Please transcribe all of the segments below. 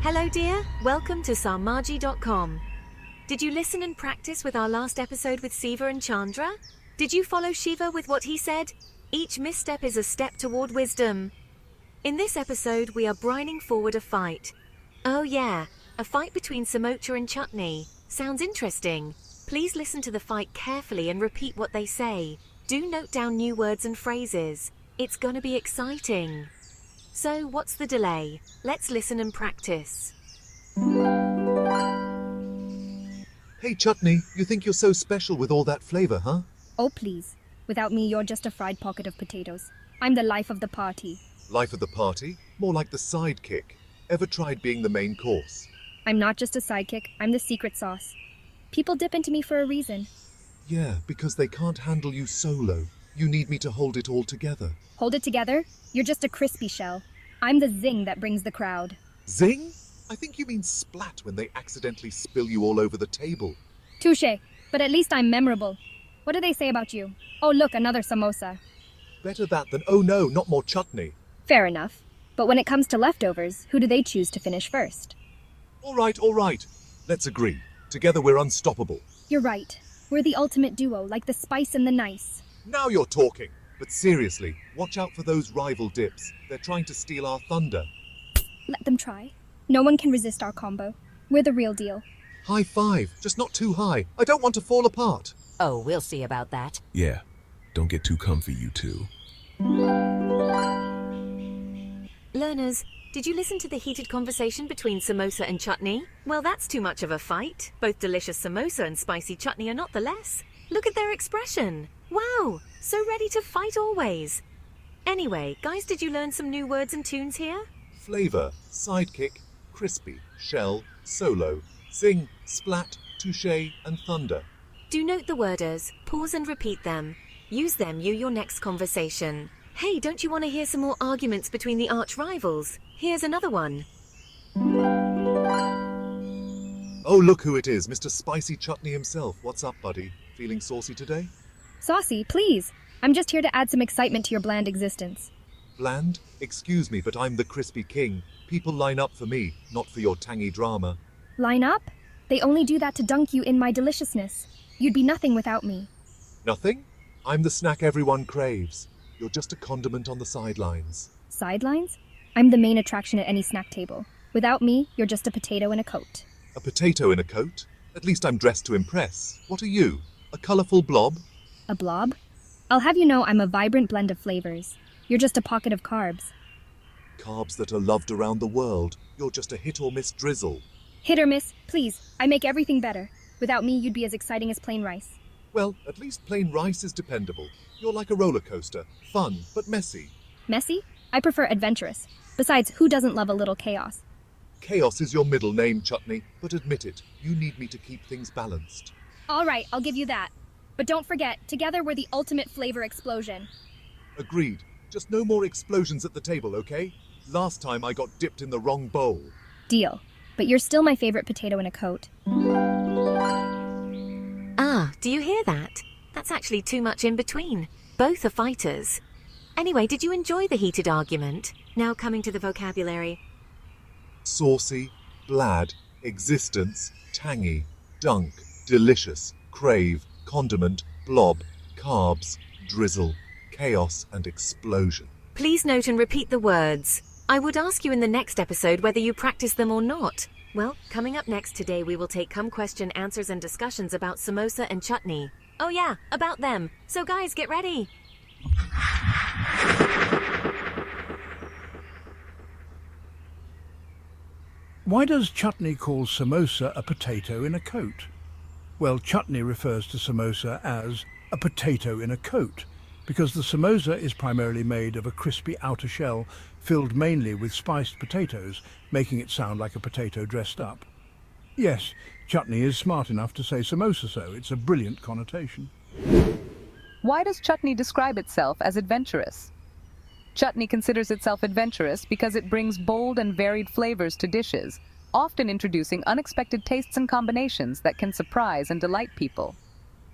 Hello dear, welcome to sarmaji.com. Did you listen and practice with our last episode with Siva and Chandra? Did you follow Shiva with what he said? Each misstep is a step toward wisdom. In this episode, we are brining forward a fight. Oh yeah, a fight between Samosa and Chutney. Sounds interesting. Please listen to the fight carefully and repeat what they say. Do note down new words and phrases. It's gonna be exciting. So, what's the delay? Let's listen and practice. Hey Chutney, you think you're so special with all that flavor, huh? Oh please, without me you're just a fried pocket of potatoes. I'm the life of the party. Life of the party? More like the sidekick. Ever tried being the main course? I'm not just a sidekick, I'm the secret sauce. People dip into me for a reason. Yeah, because they can't handle you solo. You need me to hold it all together. Hold it together? You're just a crispy shell. I'm the zing that brings the crowd. Zing? I think you mean splat when they accidentally spill you all over the table. Touché, but at least I'm memorable. What do they say about you? Oh look, another samosa. Better that than, oh no, not more chutney. Fair enough. But when it comes to leftovers, who do they choose to finish first? All right. Let's agree. Together we're unstoppable. You're right. We're the ultimate duo, like the spice and the nice. Now you're talking. But seriously, watch out for those rival dips. They're trying to steal our thunder. Let them try. No one can resist our combo. We're the real deal. High five, just not too high. I don't want to fall apart. Oh, we'll see about that. Yeah, don't get too comfy, you two. Learners, did you listen to the heated conversation between Samosa and Chutney? Well, that's too much of a fight. Both delicious samosa and spicy chutney are not the less. Look at their expression. Wow, so ready to fight always. Anyway, guys, did you learn some new words and tunes here? Flavor, sidekick, crispy, shell, solo, zing, splat, touche, and thunder. Do note the worders, pause and repeat them. Use them your next conversation. Hey, don't you want to hear some more arguments between the arch rivals? Here's another one. Oh, look who it is, Mr. Spicy Chutney himself. What's up, buddy? Feeling saucy today? Saucy, please. I'm just here to add some excitement to your bland existence. Bland? Excuse me, but I'm the crispy king. People line up for me, not for your tangy drama. Line up? They only do that to dunk you in my deliciousness. You'd be nothing without me. Nothing? I'm the snack everyone craves. You're just a condiment on the sidelines. Sidelines? I'm the main attraction at any snack table. Without me, you're just a potato in a coat. A potato in a coat? At least I'm dressed to impress. What are you? A colourful blob? A blob? I'll have you know I'm a vibrant blend of flavors. You're just a pocket of carbs. Carbs that are loved around the world. You're just a hit or miss drizzle. Hit or miss, please. I make everything better. Without me, you'd be as exciting as plain rice. Well, at least plain rice is dependable. You're like a roller coaster. Fun, but messy. Messy? I prefer adventurous. Besides, who doesn't love a little chaos? Chaos is your middle name, Chutney, but admit it, you need me to keep things balanced. All right, I'll give you that. But don't forget, together we're the ultimate flavor explosion. Agreed. Just no more explosions at the table, okay? Last time I got dipped in the wrong bowl. Deal. But you're still my favorite potato in a coat. Ah, do you hear that? That's actually too much in between. Both are fighters. Anyway, did you enjoy the heated argument? Now coming to the vocabulary. Saucy, blad, existence, tangy, dunk, delicious, crave, condiment, blob, carbs, drizzle, chaos, and explosion. Please note and repeat the words. I would ask you in the next episode whether you practice them or not. Well, coming up next today, we will take question, answers, and discussions about samosa and chutney. Oh yeah, about them. So guys, get ready. Why does Chutney call samosa a potato in a coat? Well, Chutney refers to samosa as a potato in a coat, because the samosa is primarily made of a crispy outer shell filled mainly with spiced potatoes, making it sound like a potato dressed up. Yes, Chutney is smart enough to say samosa so. It's a brilliant connotation. Why does Chutney describe itself as adventurous? Chutney considers itself adventurous because it brings bold and varied flavors to dishes, often introducing unexpected tastes and combinations that can surprise and delight people.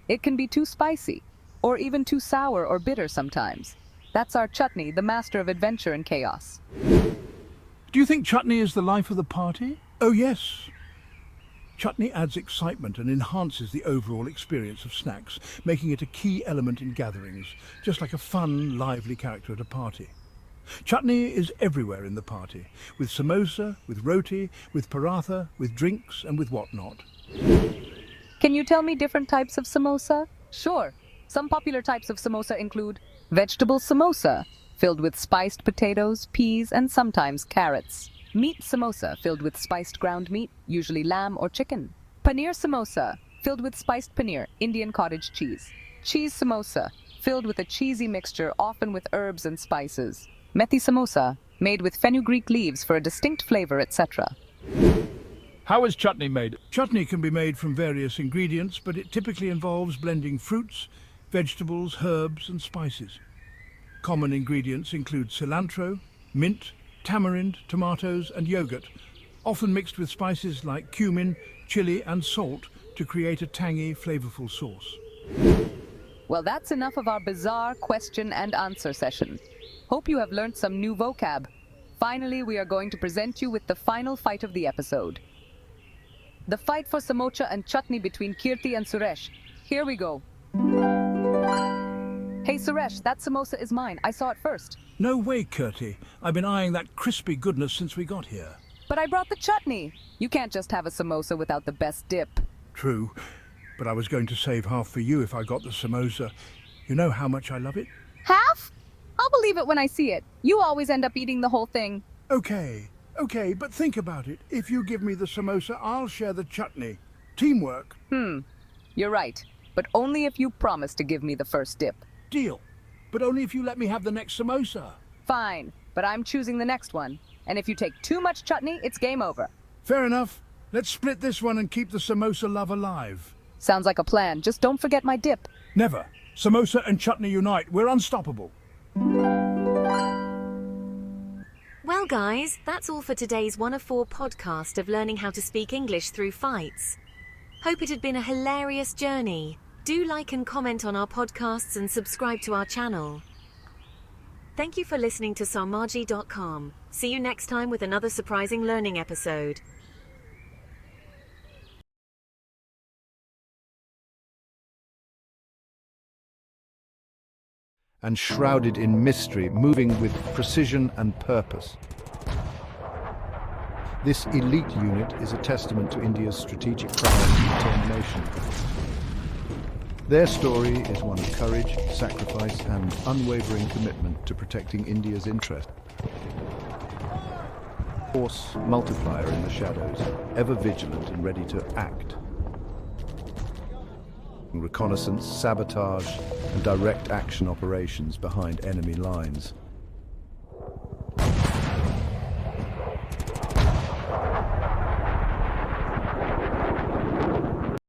It can be too spicy, or even too sour or bitter sometimes. That's our Chutney, the master of adventure and chaos. Do you think chutney is the life of the party? Oh yes. Chutney adds excitement and enhances the overall experience of snacks, making it a key element in gatherings, just like a fun, lively character at a party. Chutney is everywhere in the party, with samosa, with roti, with paratha, with drinks and with whatnot. Can you tell me different types of samosa? Sure. Some popular types of samosa include vegetable samosa, filled with spiced potatoes, peas, and sometimes carrots. Meat samosa, filled with spiced ground meat, usually lamb or chicken. Paneer samosa, filled with spiced paneer, Indian cottage cheese. Cheese samosa, filled with a cheesy mixture, often with herbs and spices. Methi samosa, made with fenugreek leaves for a distinct flavor, etc. How is chutney made? Chutney can be made from various ingredients, but it typically involves blending fruits, vegetables, herbs, and spices. Common ingredients include cilantro, mint, tamarind, tomatoes, and yogurt, often mixed with spices like cumin, chili, and salt to create a tangy, flavorful sauce. Well, that's enough of our bizarre question and answer session. Hope you have learned some new vocab. Finally, we are going to present you with the final fight of the episode. The fight for samosa and chutney between Kirti and Suresh. Here we go. Hey Suresh, that samosa is mine. I saw it first. No way, Kirti. I've been eyeing that crispy goodness since we got here. But I brought the chutney. You can't just have a samosa without the best dip. True, but I was going to save half for you if I got the samosa. You know how much I love it? Half? I'll believe it when I see it. You always end up eating the whole thing. Okay, but think about it. If you give me the samosa, I'll share the chutney. Teamwork. You're right, but only if you promise to give me the first dip. Deal. But only if you let me have the next samosa. Fine, but I'm choosing the next one. And if you take too much chutney, it's game over. Fair enough. Let's split this one and keep the samosa love alive. Sounds like a plan. Just don't forget my dip. Never. Samosa and chutney unite. We're unstoppable. Well, guys, that's all for today's 1 of 4 podcast of learning how to speak English through fights. Hope it had been a hilarious journey. Do like and comment on our podcasts and subscribe to our channel. Thank you for listening to Samaji.com. See you next time with another surprising learning episode. And shrouded in mystery, moving with precision and purpose. This elite unit is a testament to India's strategic prowess and determination. Their story is one of courage, sacrifice, and unwavering commitment to protecting India's interest. Force multiplier in the shadows, ever vigilant and ready to act. Reconnaissance, sabotage, and direct action operations behind enemy lines.